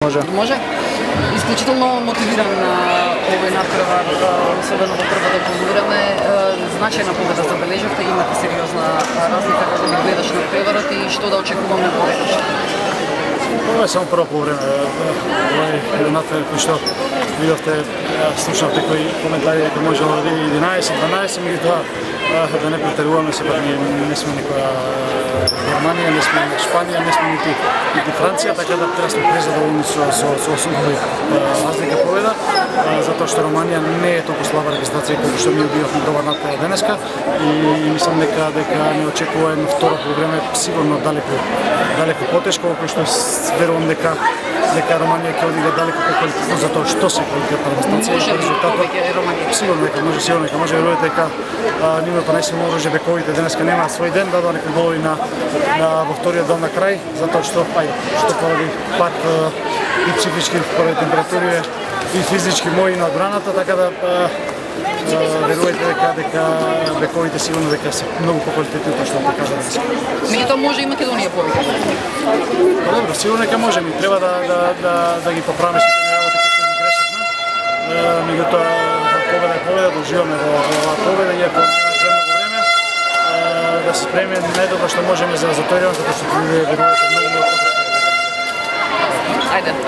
Може. Исклучително мотивиран на овој надпревар, особено во првото полувреме. Значајна победа забележавте, имате сериозна разлика кога ги гледаш надпреварот и што да очекуваме во Ова е само прво полувреме. Ова е надпревар кој што видовте, слушнавте кои коментари дека можело да биде 11-12, меѓутоа да не претеруваме, сепак ние не сме никоја Германија, не сме Шпанија, не сме нити Франција, така да треба сме презадоволни со 8 разлика победа, затоа што Романија не е толку слаба регистрација колку што ми убивавме добар надпревар денеска и мислам дека не очекува едно второ полувреме сигурно далеку потешко, кој што верувам дека Романија ќе одиде далеку поквалитетно затоа што се квалитетна регистрација и резултатот сигурно дека може верувате дека нивното најсилно оружје бековите денеска немаат свој ден, дадоа некои голови во вториот дел на крај, затоа што поради пат и психички поради температури и физички мои на одбраната, така да верувате дека бековите сигурно дека се многу поквалитетни тоа што покажа денеска. Меѓутоа може и Македонија повеќе. Добро, сигурно дека можеме, треба да ги поправиме сите работи кои што ги грешевме. Меѓутоа победа е победа, да уживаме во оваа победа и ако немаме време да се спремиме најдобро што можеме за затворено, затоа што верувате многу потешко. Ајде.